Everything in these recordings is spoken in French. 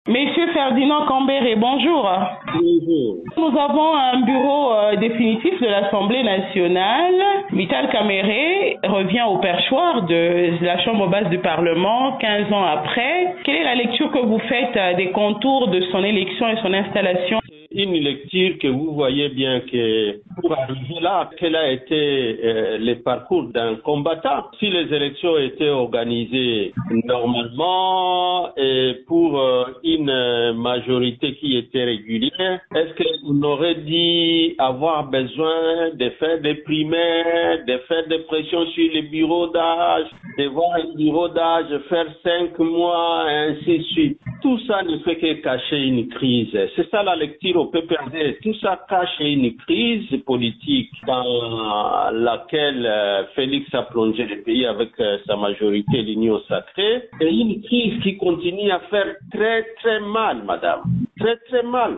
Monsieur Ferdinand Cambéré, bonjour. Bonjour. Nous avons un bureau définitif de l'Assemblée nationale. Vital Kamerhe revient au perchoir de la Chambre basse du Parlement 15 ans après. Quelle est la lecture que vous faites des contours de son élection et son installation? Une lecture que vous voyez bien que pour arriver là, quel a été le parcours d'un combattant. Si les élections étaient organisées normalement et pour une majorité qui était régulière, est-ce qu'on aurait dit avoir besoin de faire des primaires, de faire des pressions sur les bureaux d'âge, de voir un bureau d'âge faire 5 mois, et ainsi de suite. Tout ça ne fait que cacher une crise. C'est ça la lecture au PPRD. Tout ça cache une crise politique dans laquelle Félix a plongé le pays avec sa majorité, l'Union sacrée. Et une crise qui continue à faire très très mal, madame. Très très mal.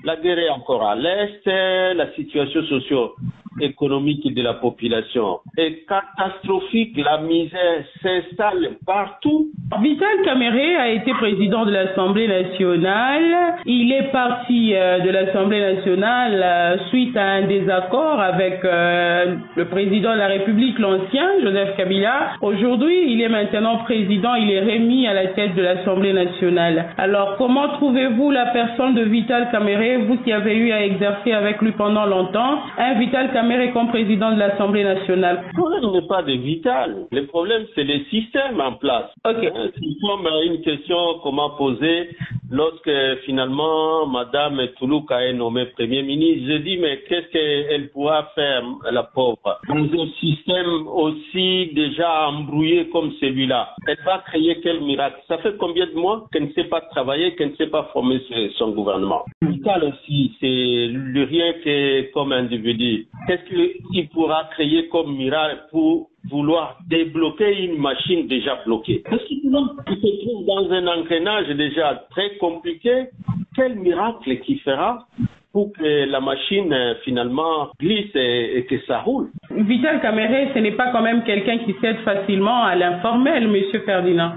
La guerre est encore à l'Est, la situation socio-économique de la population est catastrophique, la misère s'installe partout. Vital Kamerhe a été président de l'Assemblée nationale. Il est parti de l'Assemblée nationale suite à un désaccord avec le président de la République, l'ancien Joseph Kabila. Aujourd'hui, il est maintenant président, il est remis à la tête de l'Assemblée nationale. Alors, comment trouvez-vous la personne de Vital Kamerhe, vous qui avez eu à exercer avec lui pendant longtemps, un Vital Kamerhe comme président de l'Assemblée nationale? Le problème n'est pas de Vital. Le problème, c'est le système en place. Ok. C'est comme une question comment poser lorsque finalement Madame Toulouka est nommée Premier ministre. Je dis, mais qu'est-ce qu'elle pourra faire, la pauvre, dans un système aussi déjà embrouillé comme celui-là? Elle va créer quel miracle? Ça fait combien de mois qu'elle ne sait pas travailler, qu'elle ne sait pas former son gouvernement? Vital aussi, c'est le rien que comme individu. Qu'est-ce qu'il pourra créer comme miracle pour vouloir débloquer une machine déjà bloquée? Parce qu'il se trouve dans un engrenage déjà très compliqué. Quel miracle qui fera pour que la machine finalement glisse et que ça roule? Vital Kamerhe, ce n'est pas quand même quelqu'un qui cède facilement à l'informel, Monsieur Ferdinand.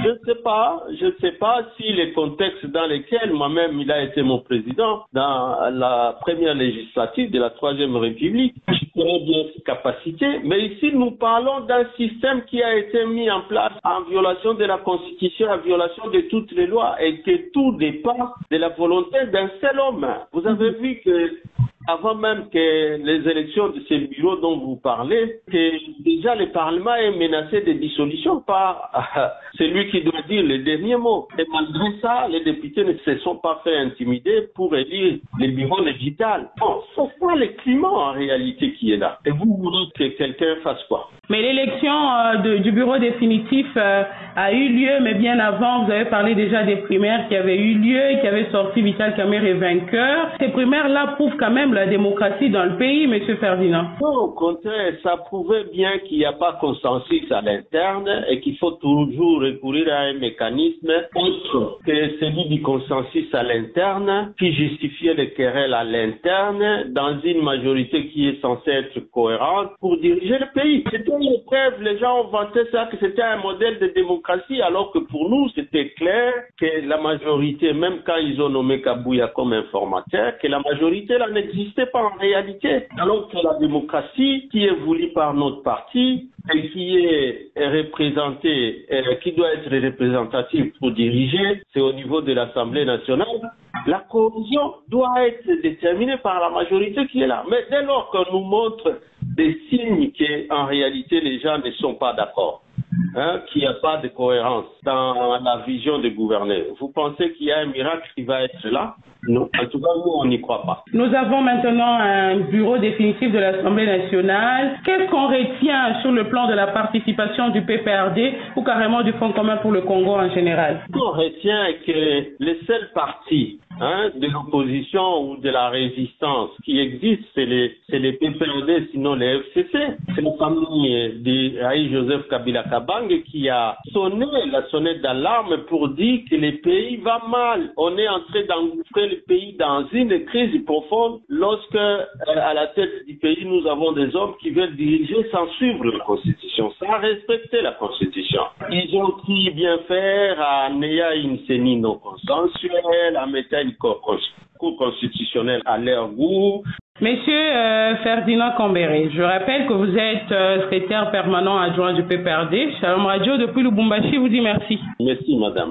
Je ne sais pas si les contextes dans lesquels moi-même il a été mon président dans la première législature de la Troisième République, je connais bien ses capacités, mais ici nous parlons d'un système qui a été mis en place en violation de la Constitution, en violation de toutes les lois et que tout dépend de la volonté d'un seul homme. Vous avez vu que avant même que les élections de ces bureaux dont vous parlez, que déjà le Parlement est menacé de dissolution par celui qui doit dire le dernier mot. Et malgré ça, les députés ne se sont pas fait intimider pour élire les bureaux de Vital. Bon, c'est pas le climat en réalité qui est là. Et vous voulez que quelqu'un fasse quoi? Mais l'élection du bureau définitif a eu lieu, mais bien avant, vous avez parlé déjà des primaires qui avaient eu lieu et qui avaient sorti Vital Kamerhe vainqueur. Ces primaires-là prouvent quand même la démocratie dans le pays, Monsieur Ferdinand. Non, au contraire, ça prouvait bien qu'il n'y a pas consensus à l'interne et qu'il faut toujours recourir à un mécanisme autre que celui du consensus à l'interne qui justifiait les querelles à l'interne dans une majorité qui est censée être cohérente pour diriger le pays. C'était une preuve, les gens ont vanté ça, que c'était un modèle de démocratie, alors que pour nous, c'était clair que la majorité, même quand ils ont nommé Kabouya comme informateur, que la majorité là n'existait pas en réalité. Alors que la démocratie, qui est voulue par notre parti et qui est représentée, qui doit être représentative pour diriger, c'est au niveau de l'Assemblée nationale. La cohésion doit être déterminée par la majorité qui est là. Mais dès lors qu'on nous montre des signes qu'en réalité les gens ne sont pas d'accord, qu'il n'y a pas de cohérence dans la vision de gouverner, vous pensez qu'il y a un miracle qui va être là? Non, en tout cas, nous, on n'y croit pas. Nous avons maintenant un bureau définitif de l'Assemblée nationale. Qu'est-ce qu'on retient sur le plan de la participation du PPRD ou carrément du Fonds commun pour le Congo en général? Ce qu'on retient est que les seuls partis de l'opposition ou de la résistance qui existe, c'est les PPRD, sinon les FCC. C'est la famille d'Aïe Joseph Kabila Kabange qui a sonné la sonnette d'alarme pour dire que le pays va mal. On est en train d'engouffrer le pays dans une crise profonde lorsque, à la tête du pays, nous avons des hommes qui veulent diriger sans suivre la Constitution, sans respecter la Constitution. Ils ont cru bien faire en ayant une CENI non consensuelle, en mettant une Cour constitutionnelle à leur goût. Monsieur Ferdinand Cambéré, je rappelle que vous êtes secrétaire permanent adjoint du PPRD. Shalom Radio depuis Lubumbashi vous dit merci. Merci, madame.